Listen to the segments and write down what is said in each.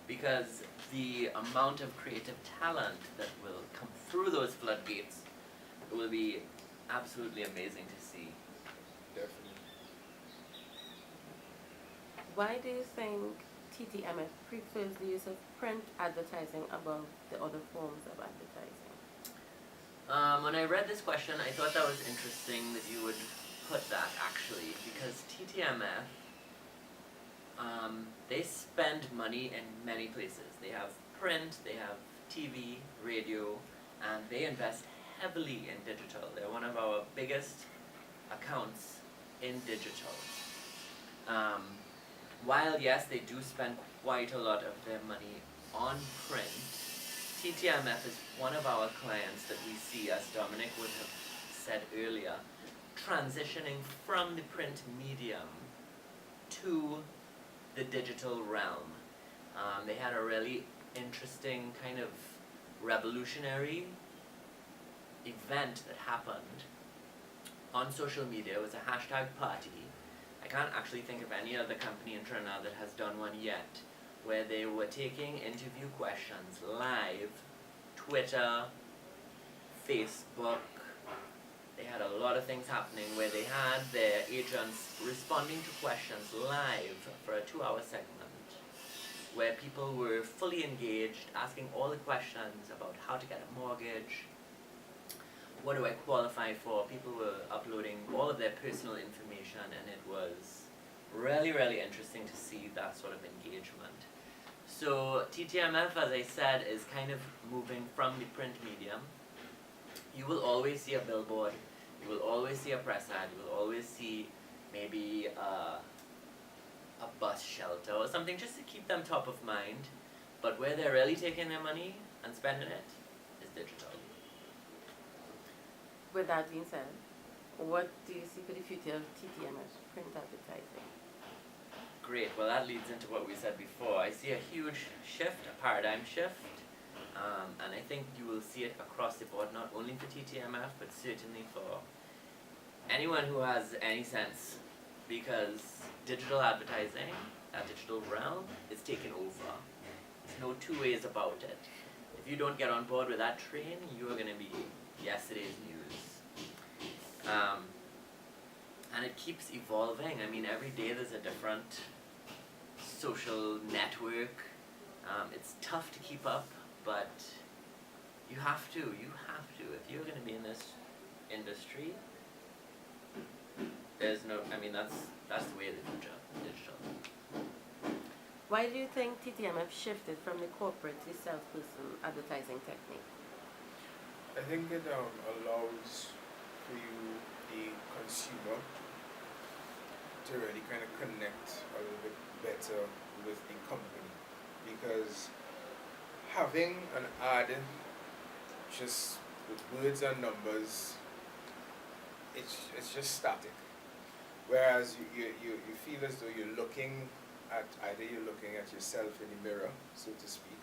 because the amount of creative talent that will come through those floodgates will be absolutely amazing to see. Definitely. Why do you think TTMF prefers the use of print advertising above the other forms of advertising? When I read this question, I thought that was interesting that you would put that, actually, because TTMF, they spend money in many places. They have print, they have TV, radio, and they invest heavily in digital. They're one of our biggest accounts in digital. While yes, they do spend quite a lot of their money on print, TTMF is one of our clients that we see, as Dominic would have said earlier, transitioning from the print medium to the digital realm. They had a really interesting kind of revolutionary event that happened on social media. It was a hashtag party. I can't actually think of any other company in Trinidad that has done one yet, where they were taking interview questions live, Twitter, Facebook. They had a lot of things happening where they had their agents responding to questions live for a 2-hour segment, where people were fully engaged, asking all the questions about how to get a mortgage, what do I qualify for. People were uploading all of their personal information, and it was really, really interesting to see that sort of engagement. So TTMF, as I said, is kind of moving from the print medium. You will always see a billboard, you will always see a press ad, you will always see maybe a bus shelter or something just to keep them top of mind. But where they're really taking their money and spending it is digital. With that being said, what do you see for the future of TTMF print advertising? Great, well that leads into what we said before. I see a huge shift, a paradigm shift, and I think you will see it across the board, not only for TTMF, but certainly for anyone who has any sense, because digital advertising, that digital realm, is taking over. There's no two ways about it. If you don't get on board with that train, you are going to be yesterday's news. And it keeps evolving. I mean, every day there's a different social network. It's tough to keep up, but you have to. If you're going to be in this industry, there's no, I mean, that's the way of the future, digital. Why do you think TTMF shifted from the corporate to salesperson advertising technique? I think it allows for you, the consumer, to really kind of connect a little bit better with the company, because having an ad just with words and numbers, it's just static. Whereas you feel as though you're looking at, either you're looking at yourself in the mirror, so to speak,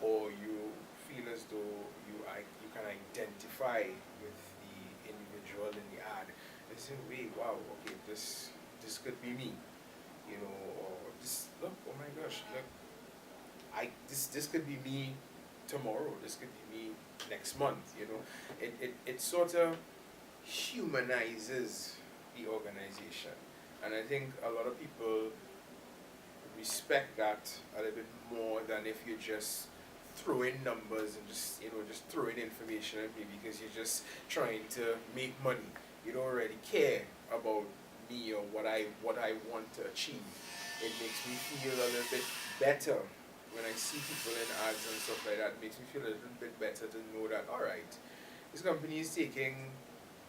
or you feel as though you can identify with the individual in the ad and say, wait, wow, okay, this could be me, you know, or this, look, oh my gosh, look, this could be me tomorrow, this could be me next month, you know. It sort of humanizes the organization, and I think a lot of people respect that a little bit more than if you just throw in numbers and just throw in information at me because you're just trying to make money. You don't really care about me or what I want to achieve. It makes me feel a little bit better when I see people in ads and stuff like that. It makes me feel a little bit better to know that, all right, this company is taking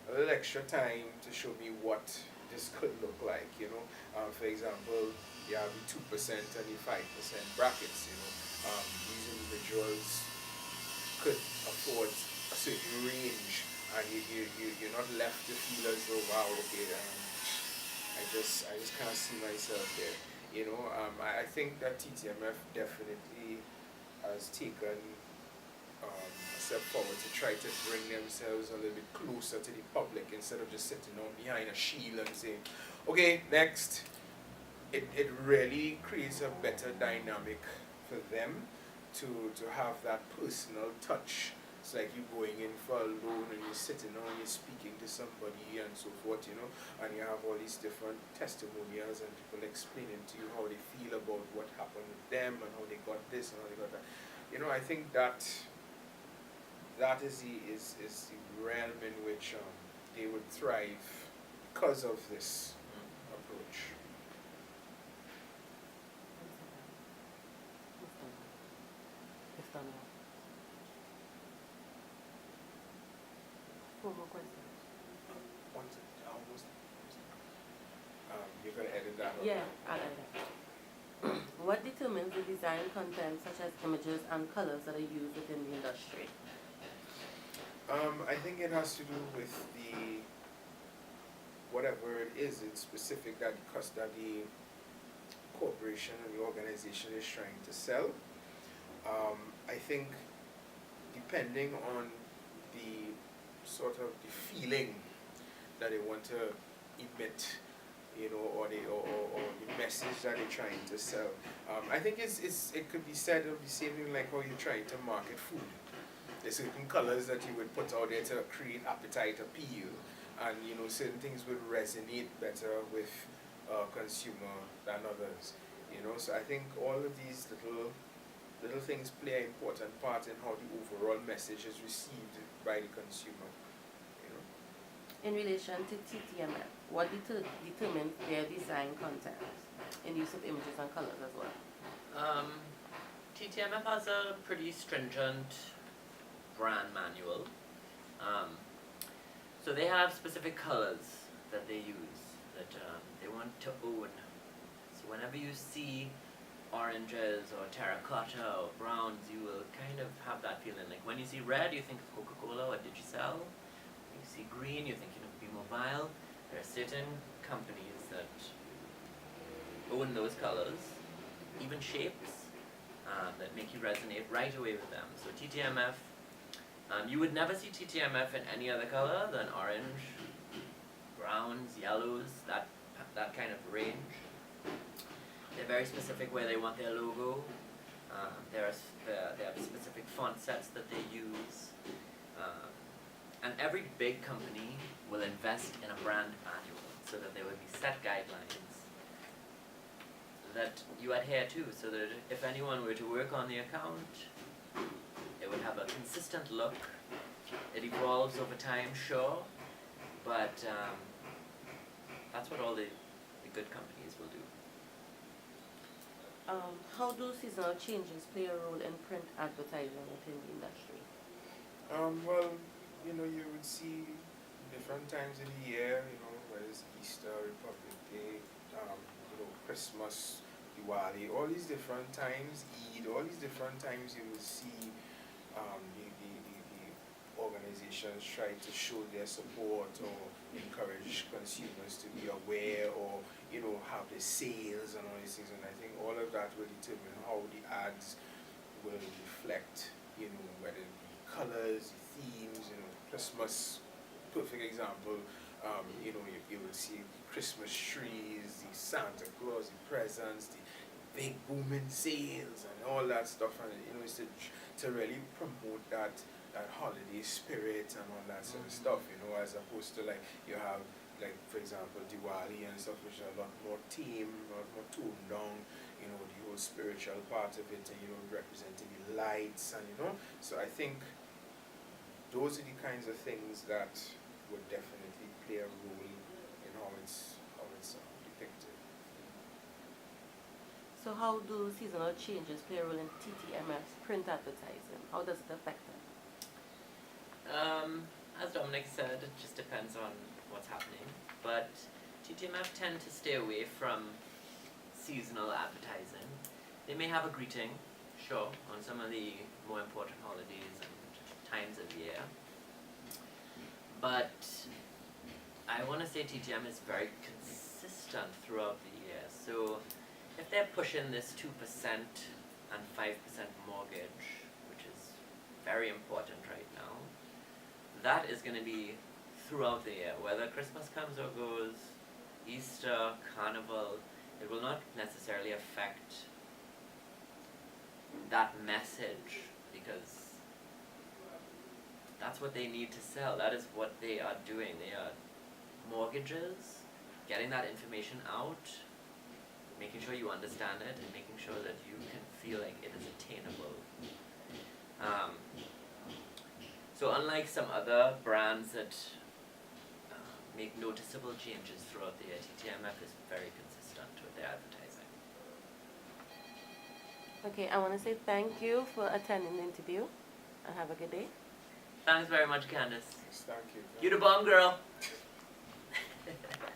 a little extra time to show me what this could look like, you know. For example, you have the 2% and the 5% brackets, you know. These individuals could afford a certain range, and you're not left to feel as though, wow, okay, I just can't see myself there, you know. I think that TTMF definitely has taken a step forward to try to bring themselves a little bit closer to the public instead of just sitting on behind a shield and saying, okay, next. It really creates a better dynamic for them to have that personal touch. It's like you going in for a loan and you're sitting down and you're speaking to somebody and so forth, you know, and you have all these different testimonials and people explaining to you how they feel about what happened with them and how they got this and how they got that. You know, I think that is the realm in which they would thrive because of this approach. Four more questions. You're going to edit that? Yeah, I'll edit that. What determines the design content such as images and colors that are used within the industry? I think it has to do with whatever it is in specific that the corporation or the organization is trying to sell. I think depending on the sort of the feeling that they want to emit, you know, or the message that they're trying to sell. I think it could be said of the same thing like how you're trying to market food. There's certain colors that you would put out there to create appetite, appeal, and you know certain things would resonate better with a consumer than others. You know, so I think all of these little things play an important part in how the overall message is received by the consumer. You know. In relation to TTMF, what determines their design content in use of images and colors as well? TTMF has a pretty stringent brand manual. So they have specific colors that they use that they want to own. So whenever you see oranges or terracotta or browns, you will kind of have that feeling. Like when you see red, you think of Coca-Cola or Digicel. When you see green, you're thinking of B-Mobile. There are certain companies that own those colors, even shapes, that make you resonate right away with them. So TTMF, you would never see TTMF in any other color than orange, browns, yellows, that kind of range. They're very specific where they want their logo. They have specific font sets that they use. And every big company will invest in a brand manual so that there will be set guidelines that you adhere to, so that if anyone were to work on the account, it would have a consistent look. It evolves over time, sure, but that's what all the good companies will do. How do seasonal changes play a role in print advertising within the industry? Well, you know, you would see different times in the year, you know, whether it's Easter, Republic Day, you know, Christmas, Diwali, all these different times, Eid, all these different times you will see the organizations try to show their support or encourage consumers to be aware or, you know, have the sales and all these things. And I think all of that will determine how the ads will reflect, you know, whether it be colors, themes, you know, Christmas, perfect example. You know, you will see Christmas trees, the Santa Claus, the presents, the big booming sales and all that stuff, and you know, it's to really promote that holiday spirit and all that sort of stuff, you know, as opposed to like you have like for example Diwali and stuff which are a lot more tame, a lot more toned down, you know, the whole spiritual part of it and you know representing the lights and you know, so I think those are the kinds of things that would definitely play a role in how it's depicted. So how do seasonal changes play a role in TTMF's print advertising? How does it affect them? As Dominic said, it just depends on what's happening, but TTMF tend to stay away from seasonal advertising. They may have a greeting, sure, on some of the more important holidays and times of year, but I want to say TTM is very consistent throughout the year. So if they're pushing this 2% and 5% mortgage, which is very important right now, that is going to be throughout the year. Whether Christmas comes or goes, Easter, Carnival, it will not necessarily affect that message, because that's what they need to sell. That is what they are doing. They are mortgages, getting that information out, making sure you understand it, and making sure that you can feel like it is attainable. So unlike some other brands that make noticeable changes throughout the year, TTMF is very consistent with their advertising. Okay, I want to say thank you for attending the interview, and have a good day. Thanks very much, Candice. Thank you. You the bomb, girl.